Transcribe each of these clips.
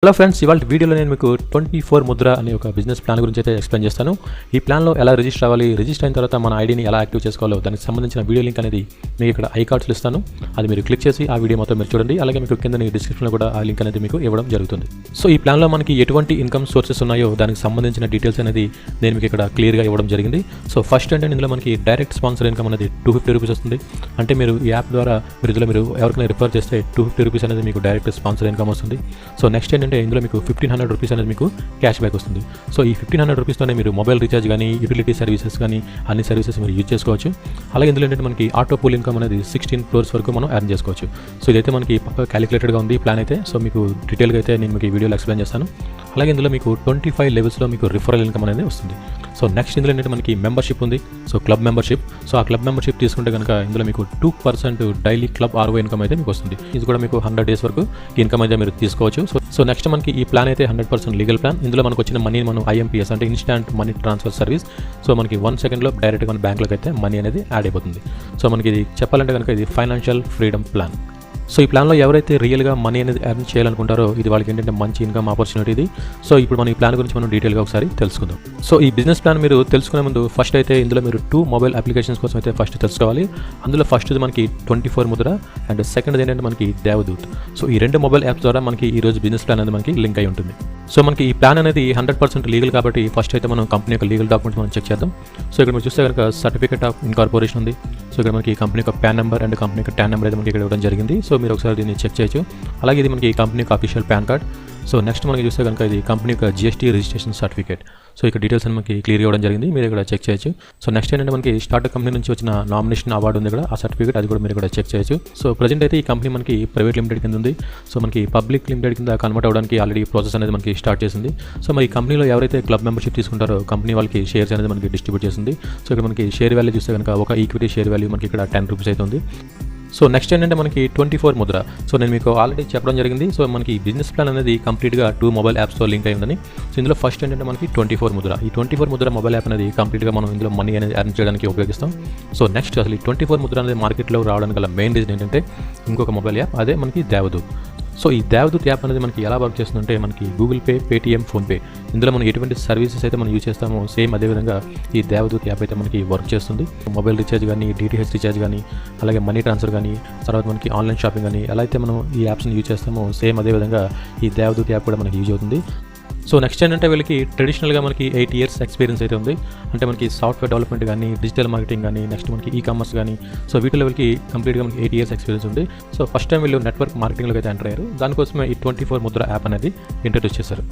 Hello friends, ఇవాళ వీడియోలో నేను మీకు 24 ముద్ర అనే ఒక బిజినెస్ ప్లాన్ గురించి అయితే ఎక్స్ప్లెయిన్ చేస్తాను. ఈ ప్లాన్లో ఎలా రిజిస్టర్ అవ్వాలి, రిజిస్టర్ అయిన తర్వాత మన ఐడిని ఎలా యాక్టివ్ చేసుకోవాలో దానికి సంబంధించిన వీడియో లింక్ అనేది మీకు ఇక్కడ ఐ కార్డ్స్లో ఇస్తాను. అది మీరు క్లిక్ చేసి ఆ వీడియో మొత్తం మీరు చూడండి. అలాగే మీకు కింద డిస్క్రిప్షన్లో కూడా ఆ లింక్ అనేది మీకు ఇవ్వడం జరుగుతుంది. సో ఈ ప్లాన్లో మనకి ఎటువంటి ఇన్కమ్ సోర్సెస్ ఉన్నాయో దానికి సంబంధించిన డీటెయిల్స్ అనేది నేను మీకు ఇక్కడ క్లియర్గా ఇవ్వడం జరిగింది. సో ఫస్ట్ ఏంటంటే ఇందులో మనకి డైరెక్ట్ స్పాన్సర్ ఇన్కమ్ అనేది 250 రూపీస్ వస్తుంది. అంటే మీరు ఈ యాప్ ద్వారా మీరు ఎవరికైనా రిఫర్ చేస్తే 250 రూపీస్ అనేది మీకు డైరెక్ట్ స్పాన్సర్ ఇన్కమ్ వస్తుంది. సో నెక్స్ట్ ఏంటంటే ఇందులో మీకు 1500 రూపీస్ అనేది మీకు క్యాష్ బ్యాక్ వస్తుంది. సో ఈ 1500 రూపీస్తోనే మీరు మొబైల్ రీఛార్జ్ కానీ యూటిలిటీ సర్వీసెస్ కానీ అన్ని సర్వీసెస్ మీరు యూజ్ చేసుకోవచ్చు. అలాగే ఇందులో ఏంటంటే మనకి ఆటో పూల్ ఇన్కమ్ అనేది 16 crores వరకు మనం ఎర్న్ చేసుకోవచ్చు. సో ఇదైతే మనకి పక్క క్యాలిక్యులేటెడ్గా ఉంది ప్లాన్ అయితే. సో మీకు డీటెయిల్గా అయితే నేను మీకు ఈ వీడియోలో ఎక్స్ప్లెయిన్ చేస్తాను. అలాగే ఇందులో మీకు 25 లెవెల్స్లో మీకు రిఫరల్ ఇన్కమ్ అనేది వస్తుంది. సో నెక్స్ట్ ఇందులో ఏంటంటే మనకి మెంబర్షిప్ ఉంది. So club membership. సో ఆ క్లబ్ మెంబర్షిప్ తీసుకుంటే కనుక ఇందులో మీకు 2% డైలీ క్లబ్ ROI ఇన్కమ్ అయితే మీకు వస్తుంది. ఇది కూడా మీకు 100 days వరకు ఇన్కమ్ అయితే మీరు తీసుకోవచ్చు. సో నెక్స్ట్ మనకి ఈ ప్లాన్ అయితే 100% లీగల్ ప్లాన్. ఇందులో మనకు వచ్చిన మనీ మనం IMPS అంటే instant money transfer service. So మనకి 1 సెకండ్లో డైరెక్ట్గా మన బ్యాంక్లోకి అయితే మనీ అనేది యాడ్ అయిపోతుంది. సో మనకి ఇది చెప్పాలంటే కనుక ఇది ఫైనాన్షియల్ ఫ్రీడమ్ ప్లాన్. సో ఈ ప్లాన్లో ఎవరైతే రియల్గా మనీ అనేది ఎర్న్ చేయాలనుకుంటారో ఇది వాళ్ళకి ఏంటంటే మంచి ఇన్కమ్ ఆపర్చునిటీ ఇది. సో ఇప్పుడు మనం ఈ ప్లాన్ గురించి మనం డీటెయిల్గా ఒకసారి తెలుసుకుందాం. సో ఈ బిజినెస్ ప్లాన్ మీరు తెలుసుకునే ముందు ఫస్ట్ అయితే ఇందులో మీరు 2 మొబైల్ అప్లికేషన్స్ కోసం అయితే ఫస్ట్ తెలుసుకోవాలి. అందులో ఫస్ట్ మనకి 24 ముద్ర అండ్ సెకండ్ ఏంటంటే మనకి దేవదూత్. సో ఈ 2 మొబైల్ యాప్స్ ద్వారా మనకి ఈ రోజు బిజినెస్ ప్లాన్ అనేది మనకి లింక్ అయి ఉంటుంది. సో మనకి ఈ ప్లాన్ అనేది 100% లీగల్ కాబట్టి ఫస్ట్ అయితే మనం కంపెనీ యొక్క లీగల్ డాక్యుమెంట్స్ మనం చెక్ చేద్దాం. సో ఇక్కడ మీరు చూస్తే కనుక సర్టిఫికేట్ ఆఫ్ ఇన్కార్పొరేషన్ ఉంది. సో ఇక్కడ మనకి కంపెనీ యొక్క పాన్ నెంబర్ అండ్ కంపెనీ యొక్క టాన్ నెంబర్ అయితే మనకి ఇక్కడ ఇవ్వడం జరిగింది. సో మీరు ఒకసారి దీన్ని చెక్ చేయొచ్చు. అలాగే ఇది మనకి కంపెనీ యొక్క official pan card. So next మనకి చూస్తే కనుక ఇది కంపెనీ యొక్క GST రిజిస్ట్రేషన్ సర్టిఫికేట్. సో ఇక్కడ డీటెయిల్స్ అని మనకి క్లియర్గా ఇవ్వడం జరిగింది. మీరు ఇక్కడ చెక్ చేయొచ్చు. సో నెక్స్ట్ ఏంటంటే మనకి స్టార్టప్ కంపెనీ నుంచి వచ్చిన నామినేషన్ అవార్డు ఉంది ఇక్కడ, ఆ సర్టిఫికేట్ అది కూడా మీరు ఇక్కడ చెక్ చేయొచ్చు. సో ప్రజెంట్ అయితే ఈ కంపెనీ మనకి ప్రైవేట్ లిమిటెడ్ కింద ఉంది. సో మనకి పబ్లిక్ లిమిటెడ్ కింద కన్వర్ట్ అవ్వడానికి ఆల్రెడీ ప్రాసెస్ అనేది మనకి స్టార్ట్ చేసింది. సో మరి ఈ కంపెనీలో ఎవరైతే క్లబ్ మెంబర్షిప్ తీసుకుంటారో కంపెనీ వాళ్ళకి షేర్స్ అనేది మనకి డిస్ట్రిబ్యూట్ చేస్తుంది. సో ఇక్కడ మనకి షేర్ వాల్యూ చూస్తే కనుక ఒక ఈక్విటీ షేర్ వాల్యూ మనకి ఇక్కడ 10 రూపీస్ అయితే ఉంది. సో నెక్స్ట్ ఏంటంటే మనకి 24 ముద్ర. సో నేను మీకు ఆల్రెడీ చెప్పడం జరిగింది. సో మనకి బిజినెస్ ప్లాన్ అనేది కంప్లీట్గా 2 మొబైల్ యాప్స్తో లింక్ అయిందని. సో ఇందులో ఫస్ట్ ఏంటంటే మనకి 24 ముద్ర. ఈ 24 ముద్ర మొబైల్ యాప్ అనేది కంప్లీట్గా మనం ఇందులో మనీ అనేది ఎర్న్ చేయడానికి ఉపయోగిస్తాం. సో నెక్స్ట్ అసలు ఈ 24 ముద్ర అనేది మార్కెట్లో రావడానికి గల మెయిన్ రీజన్ ఏంటంటే ఇంకొక మొబైల్ యాప్, అదే మనకి దేవదూత్. సో ఈ దేవదూత్ యాప్ అనేది మనకి ఎలా వర్క్ చేస్తుందంటే మనకి గూగుల్ పే, పేటీఎం, ఫోన్పే ఇందులో మనం ఎటువంటి సర్వీసెస్ అయితే మనం యూజ్ చేస్తామో సేమ్ అదేవిధంగా ఈ దేవదూత్ యాప్ అయితే మనకి వర్క్ చేస్తుంది. మొబైల్ రీఛార్జ్ కానీ, DTH రీఛార్జ్ కానీ, అలాగే మనీ ట్రాన్స్ఫర్ కానీ, తర్వాత మనకి ఆన్లైన్ షాపింగ్ కానీ ఎలా అయితే మనం ఈ యాప్స్ని యూజ్ చేస్తామో సేమ్ అదేవిధంగా ఈ దేవదూత్ యాప్ కూడా మనకి యూజ్ అవుతుంది. సో నెక్స్ట్ ఏంటంటే వీళ్ళకి ట్రెడిషనల్గా మనకి 8 years ఎక్స్పీరియన్స్ అయితే ఉంది. అంటే మనకి సాఫ్ట్వేర్ డెవలప్మెంట్ కానీ, డిజిటల్ మార్కెటింగ్ కానీ, నెక్స్ట్ మనకి కామర్స్ కానీ, సో వీటిలో వీళ్ళకి కంప్లీట్గా మనకి 8 years ఎక్స్పీరియన్స్ ఉంది. సో ఫస్ట్ టైం వీళ్ళు నెట్వర్క్ మార్కెటింగ్లోకి అయితే ఎంటర్ అయ్యారు. దానికోసమే ఈ 24 ముద్ర యాప్ అనేది ఇంట్రడ్యూస్ చేశారు.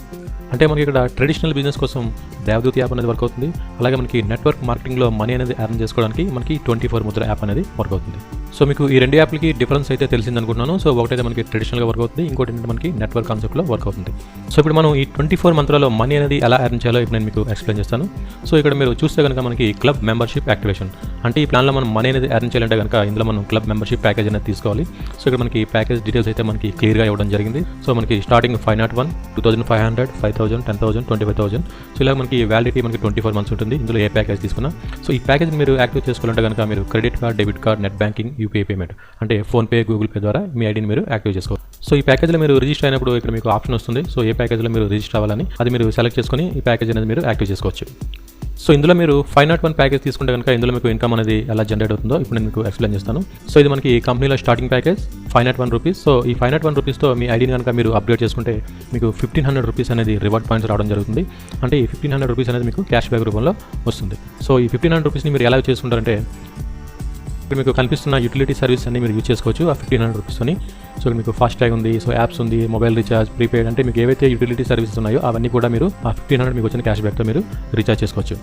అంటే మనకి ఇక్కడ ట్రెడిషనల్ బిజినెస్ కోసం దేవదూత్ యాప్ అనేది వర్క్ అవుతుంది. అలాగే మనకి నెట్వర్క్ మార్కెటింగ్లో మనీ అనేది ఎర్న్ చేసుకోవడానికి మనకి 24 ముద్ర యాప్ అనేది వర్క్ అవుతుంది. సో మీకు ఈ 2 యాప్లకి డిఫరెన్స్ అయితే తెలిసింది అనుకుంటున్నాను. సో ఒకటైతే మనకి ట్రెడిషనల్గా వర్క్ అవుతుంది, ఇంకోటి ఏంటంటే మనకి నెట్వర్క్ కాన్సెప్ట్లో వర్క్ అవుతుంది. సో ఇప్పుడు మనం ఈ 24 మంత్రాల్లో మనీ అనేది ఎలా ఎర్న్ చేయాలో ఇప్పుడు నేను మీకు ఎక్స్ప్లెయిన్ చేస్తాను. సో ఇక్కడ మీరు చూస్తే కనుక మనకి క్లబ్ మెంబర్షిప్ యాక్టివేషన్. అంటే ఈ ప్లాన్లో మనం మనీ అనేది ఎర్న్ చేయాలంటే కనుక ఇందులో మనం క్లబ్ మెంబర్షిప్ ప్యాకేజ్ అనేది తీసుకోవాలి. సో ఇక్కడ మనకి ప్యాకేజ్ డీటెయిల్స్ అయితే మనకి క్లియర్గా ఇవ్వడం జరిగింది. సో మనకి స్టార్టింగ్ 501, 2500, 5000, 10,000, 25,000. సో ఇలా మనకి వ్యాలిడిటీ మనకి 24 months ఉంటుంది. ఇందులో ఏ ప్యాకేజ్ తీసుకున్నా. సో ఈ ప్యాకేజ్ మీరు యాక్టివ్ చేసుకోవాలంటే కనుక మీరు credit card, debit card, net banking, UPI payment అంటే ఫోన్పే, గూగుల్ పే ద్వారా మీ ఐడిని మీరు యాక్టివ్ చేసుకోవాలి. సో ఈ ప్యాకేజ్లో మీరు రిజిస్టర్ అయినప్పుడు ఇక్కడ మీకు ఆప్షన్ వస్తుంది. సో ఏ ప్యాకేజ్లో మీరు రిజిస్టర్ అవ్వాలని అది మీరు సెలెక్ట్ చేసుకొని ఈ ప్యాకేజ్ అనేది మీరు యాక్టివ్ చేసుకోవచ్చు. సో ఇందులో మీరు 501 ప్యాకేజ్ తీసుకుంటే కనుక ఇందులో మీకు ఇన్కమ్ అనేది ఎలా జనరేట్ అవుతుందో ఇప్పుడు నేను మీకు ఎక్స్ప్లెయిన్ చేస్తాను. సో ఇది మనకి కంపెనీలో స్టార్టింగ్ ప్యాకేజ్ 501 రూపీస్. సో ఈ 501 రూపీస్తో మీ ఐడిని కనుక మీరు అప్డేట్ చేసుకుంటే మీకు 1500 రూపీస్ అనేది రివార్డ్ పాయింట్స్ రావడం జరుగుతుంది. అంటే ఈ 1500 రూపీస్ అనేది మీకు క్యాష్ బ్యాక్ రూపంలో వస్తుంది. సో ఈ 1500 రూపీస్ని మీరు ఎలా చేసుకుంటారంటే ఇక్కడ మీకు కనిపిస్తున్న యూటిలిటీ సర్వీస్ అన్ని మీరు యూజ్ చేసుకోవచ్చు ఆ 1500 రూపీస్తోని. సో ఇక్కడ మీకు ఫాస్ట్ ట్యాగ్ ఉంది, సో యాప్స్ ఉంది, మొబైల్ రీఛార్జ్, ప్రీపెయిడ్ అంటే మీకు ఏవైతే యూటిలిటీ సర్వీసెస్ ఉన్నాయో అవన్నీ కూడా మీరు ఆ 1500 మీకు వచ్చిన క్యాష్ బ్యాక్తో మీరు రీఛార్జ్ చేసుకోవచ్చు.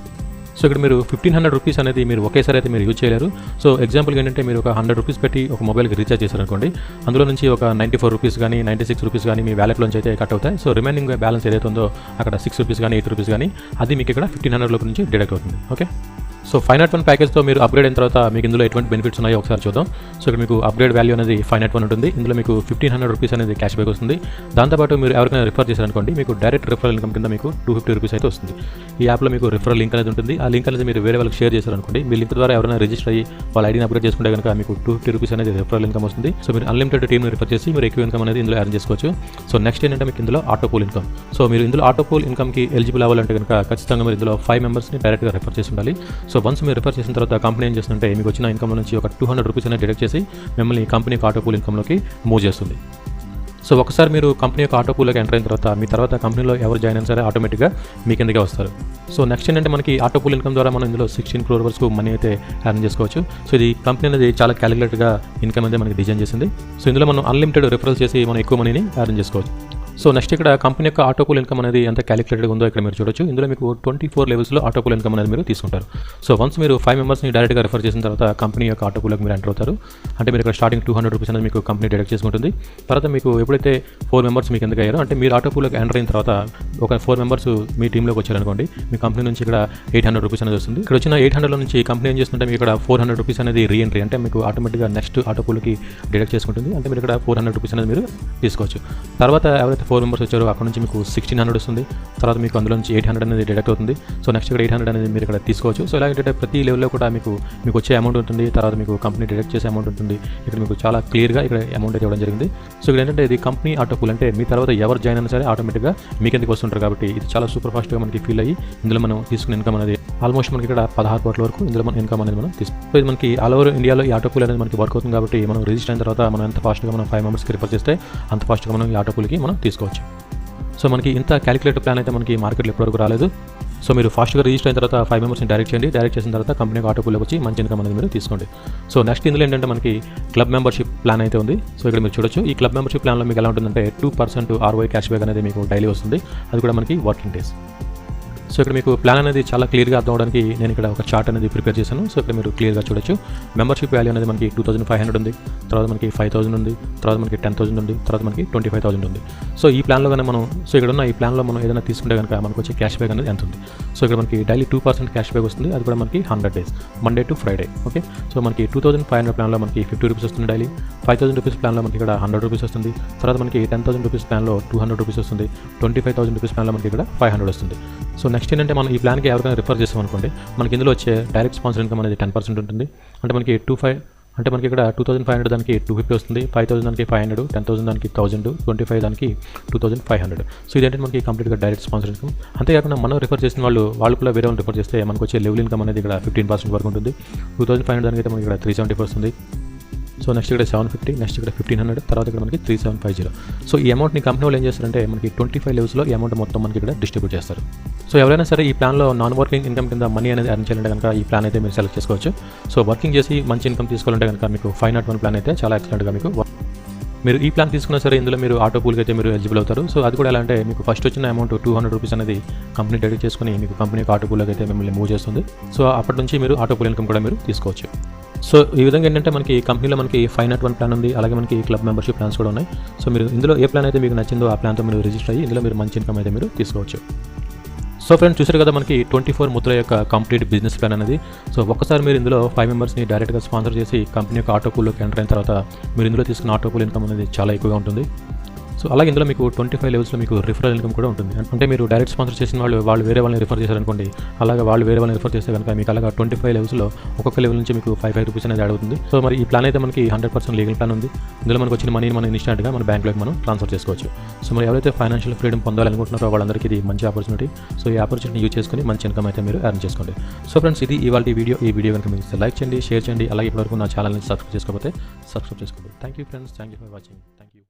సో ఇక్కడ మీరు 1500 రూపీస్ అనేది మీరు ఒకేసారి అయితే మీరు యూజ్ చేయలేరు. సో ఎగ్జాంపుల్గా ఏంటంటే మీరు ఒక 100 రూపీస్ పెట్టి ఒక మొబైల్కి రీఛార్జ్ చేశారనుకోండి, అందులో నుంచి ఒక 94 రూపీస్ కానీ 96 రూపీస్ కానీ మీ వ్యాలెట్లోంచి అయితే కట్ అవుతాయి. సో రిమైనింగ్ బ్యాలెన్స్ ఏదైతే ఉందో అక్కడ 6 రూపీస్ కానీ 8 రూపీస్ కానీ అది మీకు ఇక్కడ 1500 నుంచి డిడక్ట్ అవుతుంది. ఓకే. సో 501 ప్యాకేజ్తో మీరు అప్గ్రేడ్ అయిన తర్వాత మీకు ఇందులో ఎటువంటి బెనిఫిట్స్ ఉన్నాయో ఒకసారి చూద్దాం. సో ఇక్కడ మీకు అప్గ్రేడ్ వాల్యూ అనేది 501 ఉంటుంది. ఇందులో మీకు 1500 రూపీస్ అనేది క్యాష్ బ్యాక్ వస్తుంది. దాంతోపాటు మీరు ఎవరికైనా రిఫర్ చేశారనుకోండి, మీకు డైరెక్ట్ రిఫరల్ ఇన్కమ్ కింద మీకు 250 రూపీస్ అయితే వస్తుంది. ఈ యాప్లో మీకు రిఫరల్ లింక్ అనేది ఉంటుంది. ఆ లింక్ అనేది మీరు వేరే వాళ్ళకి షేర్ చేశారనుకోండి, మీ లింక్ ద్వారా ఎవరైనా రిజిస్టర్ అయ్యి వాళ్ళ ఐడీని అప్గ్రేడ్ చేసుకుంటే కనుక మీకు 250 రూపీస్ అనేది రిఫరల్ ఇన్కమ్ వస్తుంది. సో మీరు అన్లిమిటెడ్ టీమ్ని రిఫర్ చేసి మీరు ఎక్కువ ఇన్కమ్ అనేది ఇందులో ఎర్న్ చేసుకోవచ్చు. సో నెక్స్ట్ ఏంటంటే మీకు ఇందులో ఆటో పూల్ ఇన్కమ్. సో మీరు ఇందులో ఆటో పూల్ ఇన్కమ్కి ఎలిజిబుల్ అవ్వాలంటే కనుక ఖచ్చితంగా మీరు ఇందులో 5 మెంబర్స్ని డైరెక్ట్గా రిఫర్ చేసి ఉండాలి. సో వన్స్ మీరు రిఫర్ చేసిన తర్వాత కంపెనీ ఏం చేస్తుంటే మీకు వచ్చిన ఇన్కమ్లో నుంచి ఒక 200 రూపీస్ అనేది డిడక్ట్ చేసి మిమ్మల్ని కంపెనీ ఆటో పూల్ ఇన్కమ్లోకి మూవ్ చేస్తుంది. సో ఒకసారి మీరు కంపెనీ యొక్క ఆటో పూల్లోకి ఎంటర్ అయిన తర్వాత మీ తర్వాత కంపెనీలో ఎవరు జాయిన్ అయినా సరే ఆటోమేటిక్గా మీ కిందకే వస్తారు. సో నెక్స్ట్ ఏంటంటే మనకి ఆటో పూల్ ఇన్కమ్ ద్వారా మనం ఇందులో 16 crore వరకు మనీ అయితే ఎర్న్ చేసుకోవచ్చు. సో ఇది కంపెనీ అనేది చాలా క్యాలిక్యులేటెడ్గా ఇన్కమ్ అయితే మనకి డిజైన్ చేసింది. సో ఇందులో మనం అన్లిమిటెడ్ రిఫరల్స్ చేసి మనం ఎక్కువ మనీని ఎర్న్ చేసుకోవచ్చు. సో నెక్స్ట్ ఇక్కడ కంపెనీ యొక్క ఆటో పూల్ ఇన్కమ్ అనేది ఎంత క్యాలిక్యులేటెడ్గా ఉందో ఇక్కడ మీరు చూడొచ్చు. ఇందులో మీకు 24 లెవెల్స్లో ఆటో పూల్ ఇన్కమ్ అనేది మీరు తీసుకుంటారు. సో వన్స్ మీరు 5 మెంబర్స్ని డైరెక్ట్గా రిఫర్ చేసిన తర్వాత కంపెనీ యొక్క ఆటో పూల్లోకి మీరు ఎంటర్ అవుతారు. అంటే మీరు ఇక్కడ స్టార్టింగ్ 200 రూపీస్ అనేది మీకు కంపెనీ డైరెక్ట్ చేసుకుంటుంది. తర్వాత మీకు ఎప్పుడైతే 4 మెంబర్స్ మీకు ఎందుకు అయ్యారో, అంటే మీరు ఆటో పూల్లోకి ఎంటర్ అయిన తర్వాత ఒక 4 మెంబర్స్ మీ టీంలోకి వచ్చారనుకోండి, మీ కంపెనీ నుంచి ఇక్కడ 800 రూపీస్ అనేది వస్తుంది. ఇక్కడ వచ్చిన 800లో నుంచి కంపెనీ ఏం చేస్తుంటే మీకు ఇక్కడ 400 రూపీస్ అనేది రీఎంట్రీ, అంటే మీకు ఆటోమేటిక్గా నెక్స్ట్ ఆటో పూల్కి డిడక్ట్ చేసుకుంటుంది. అంటే మీరు ఇక్కడ 400 రూపీస్ అనేది మీరు తీసుకోవచ్చు. తర్వాత ఎవరైతే 4 మెంబర్స్ వచ్చారో అక్కడ నుంచి మీకు 1600 వస్తుంది. తర్వాత మీకు అందులో నుంచి 800 అనేది డిడక్ట్ అవుతుంది. సో నెక్స్ట్ ఇక్కడ 800 అనేది మీరు ఇక్కడ తీసుకోవచ్చు. సో ఇలా ఏంటంటే ప్రతి లెవెల్లో కూడా మీకు వచ్చే అమౌంట్ ఉంటుంది. తర్వాత మీకు కంపెనీ డిడక్ట్ చేసే అమౌంట్ ఉంటుంది. ఇక్కడ మీకు చాలా క్లియర్గా ఇక్కడ అమౌంట్ అయితే ఇవ్వడం జరిగింది. సో ఇక్కడ ఏంటంటే ఇది కంపెనీ ఆటో పూల్, అంటే మీ తర్వాత ఎవరు జాయిన్ అయినా సరే ఆటోమేటిక్గా మీ కిందకి వస్తుంటారు. కాబట్టి ఇది చాలా సూపర్ ఫాస్ట్గా మనకి ఫీల్ అయ్యి ఇందులో మనం తీసుకున్న ఇన్కమ్ అనేది ఆల్మోస్ట్ మనకి ఇక్కడ 16 కోట్ల వరకు ఇందులో మన ఇన్కమ్ అనేది మనం తీసుకుంటాం. సో ఇది మనకి ఆల్ ఓవర్ ఇండియాలో ఈ ఆటో పూల్ అనేది మనకి వర్క్ అవుతుంది. కాబట్టి మనం రిజిస్టర్ అయిన తర్వాత మనం ఎంత ఫాస్ట్గా మనం 5 మెంబర్స్కి రిఫర్ చేస్తే అంత ఫాస్ట్గా మనం ఈ ఆటో పూల్కి మనం తీసుకోవచ్చు. సో మనకి ఇంత క్యాలిక్యులేటర్ ప్లాన్ అయితే మనకి మార్కెట్లో ఎప్పటివరకు రాలేదు. సో మీరు ఫాస్ట్గా రిజిస్టర్ అయిన తర్వాత 5 మెంబర్స్ని డైరెక్ట్ చేయండి. డైరెక్ట్ చేసిన తర్వాత కంపెనీకి ఆటో పూల్లోకి వచ్చి మంచి ఇన్కమ్ అనేది మీరు తీసుకోండి. సో నెక్స్ట్ ఇందులో ఏంటంటే మనకి క్లబ్ మెంబర్షిప్ ప్లాన్ అయితే ఉంది. సో ఇక్కడ మీరు చూడొచ్చు. ఈ క్లబ్ మెంబర్షిప్ ప్లాన్లో మీకు ఎలా ఉంటుందంటే 2% ROI క్యాష్ బ్యాక్ అనేది మీకు డైలీ వస్తుంది. అది కూడా మనకి వర్కింగ్ డేస్. సో ఇక్కడ మీకు ప్లాన్ అనేది చాలా క్లియర్గా అర్థం అవడానికి నేను ఇక్కడ ఒక చార్ట్ అనేది ప్రిపేర్ చేశాను. సో ఇక్కడ మీరు క్లియర్గా చూడొచ్చు. మెంబర్షిప్ వాల్యూ అనేది మనకి 2500 ఉంది, తర్వాత మనకి 5000 ఉంది, తర్వాత మనకి 10,000 ఉంది, తర్వాత మనకి 25,000 ఉంది. సో ఈ ప్లాన్లో కానీ మనం ఇక్కడ ఉన్న ఈ ప్లాన్లో మనం ఏదైనా తీసుకుంటే కనుక మనకు వచ్చే క్యాష్ బ్యాక్ అనేది ఎంత ఉంది. సో ఇక్కడ మనకి డైలీ 2% క్యాష్ బ్యాక్ వస్తుంది. అది కూడా మనకి 100 days, Monday to Friday. Okay, so మనకి 2500 ప్లాన్లో మనకి 50 రూపీస్ వస్తుంది డైలీ. 5000 రూపీస్ ప్లాన్లో మనకి ఇక్కడ 100 రూపీస్ వస్తుంది. తర్వాత మనకి 10,000 రూపీస్ ప్లాన్లో 200 రూపీస్ వస్తుంది. 25,000 రూపీస్ ప్లాన్లో మనకి ఇక్కడ 500 వస్తుంది. సో నెక్స్ట్ ఏంటంటే మనం ఈ ప్లాన్కి ఎవరికైనా రిఫర్ చేస్తామనుకోండి, మనకి ఇందులో వచ్చే డైరెక్ట్ స్పాన్సర్ ఇన్కమ్ అనేది 10% ఉంటుంది. అంటే మనకి 25 అంటే మనకి ఇక్కడ 2500 దానికి 250 వస్తుంది, 5000 దానికి 500, 10,000 దానికి 1000, 25 దానికి 2500. సో ఇదేంటంటే మనకి కంప్లీట్గా డైరెక్ట్ స్పాన్సర్ ఇన్కమ్. అంతేకాకుండా మనం రిఫర్ చేసిన వాళ్ళు కూడా వేరే వాళ్ళు రిఫర్ చేస్తే మనకు వచ్చే లెవెల్ ఇన్కమ్ అనేది ఇక్కడ 15% వరకు ఉంటుంది. 2500 దానికి అయితే మనకి ఇక్కడ 370 వస్తుంది. సో నెక్స్ట్ ఇక్కడ 750, నెక్స్ట్ ఇక్కడ 1500, తర్వాత ఇక్కడ మనకి 3750. సో ఈ అమౌంట్ని కంపెనీ వాళ్ళు ఏం చేస్తారంటే మనకి 25 లెవెల్స్లో ఈ అమౌంట్ మొత్తం మనకి ఇక్కడ డిస్ట్రిబ్యూట్ చేస్తారు. సో ఎవరైనా సరే ఈ ప్లాన్లో నాన్ వర్కింగ్ ఇన్కమ్ కింద మనీ అనేది ఎర్న్ చేయాలంటే కనుక ఈ ప్లాన్ అయితే మీరు సెలెక్ట్ చేసుకోవచ్చు. సో వర్కింగ్ చేసి మంచి ఇన్కమ్ తీసుకోవాలంటే కనుక మీకు 501 ప్లాన్ అయితే చాలా ఎక్సలెంట్గా మీరు ఈ ప్లాన్ తీసుకున్నా సరే ఇందులో మీరు ఆటో పూల్కి అయితే మీరు ఎలిజిబుల్ అవుతారు. సో అది కూడా ఎలా అంటే మీకు ఫస్ట్ వచ్చిన అమౌంట్ 200 రూపీస్ అనేది కంపెనీ డెడిట్ చేసుకుని మీకు కంపెనీకి ఆటో పూల్కి అయితే మిమ్మల్ని మూవ్ చేస్తుంది. సో అప్పటి నుంచి మీరు ఆటో పూల్ ఇన్కమ్ కూడా మీరు తీసుకోవచ్చు. సో ఈ విధంగా ఏంటంటే మనకి కంపెనీలో మనకి 501 ప్లాన్ ఉంది, అలాగే మనకి క్లబ్ మెంబర్షిప్ ప్లాన్స్ కూడా ఉన్నాయి. సో మీరు ఇందులో ఏ ప్లాన్ అయితే మీకు నచ్చిందో ఆ ప్లాన్తో మీరు రిజిస్టర్ అయ్యి ఇందులో మీరు మంచి ఇన్కమ్ అయితే మీరు తీసుకోవచ్చు. సో ఫ్రెండ్స్ చూసారు కదా మనకి 24 ముద్ర యొక్క కంప్లీట్ బిజినెస్ ప్లాన్ అనేది. సో ఒక్కసారి మీరు ఇందులో 5 మెంబర్స్ని డైరెక్ట్గా స్పాన్సర్ చేసి కంపెనీ యొక్క ఆటో పూల్లోకి ఎంటర్ అయిన తర్వాత మీరు ఇందులో తీసుకున్న ఆటో పూల్ ఇన్కమ్ అనేది చాలా ఎక్కువగా ఉంటుంది. సో అలాగే ఇందులో మీకు 25 లెవెల్స్లో మీకు రిఫరల్ ఇన్కమ్ కూడా ఉంటుంది. అంటే మీరు డైరెక్ట్ స్పాన్సర్ చేసిన వాళ్ళు వేరే వాళ్ళని రిఫర్ చేశారనుకోండి, అలాగే వాళ్ళు వేరే వాళ్ళని రిఫర్ చేస్తే కనుక మీకు అలాగా 25 లెవెల్స్లో ఒక్కొక్క లెవెల్ నుంచి మీకు 5 రూపీస్ అనేది యాడ్ అవుతుంది. సో మరి ఈ ప్లాన్ అయితే మనకి 100% లీగల్ ప్లాన్ ఉంది. ఇందులో మనకు వచ్చిన మనీని మనం ఇన్స్టెంట్గా మన బ్యాంక్లోకి మనం ట్రాన్స్ఫర్ చేసుకోవచ్చు. సో మరి ఎవరైతే ఫైనాన్షియల్ ఫ్రీడమ్ పొందాలనుకుంటున్నారో వాళ్ళందరికీ ఇది మంచి ఆపర్చునిటీ. సో ఈ ఆపర్చునిటీ యూజ్ చేసుకుని మంచి ఇన్కమ్ అయితే మీరు ఎర్న్ చేసుకోండి. సో ఫ్రెండ్స్ ఇది ఇవాళ వీడియో. ఈ వీడియో కనుక మీకు లైక్ చేయండి, షేర్ చేయండి, అలాగే ఇప్పటివరకు నా ఛానల్ని సబ్స్క్రైబ్ చేసుకోకపోతే సబ్స్క్రైబ్ చేసుకోండి. Thank you friends, thank you for watching. Thank you.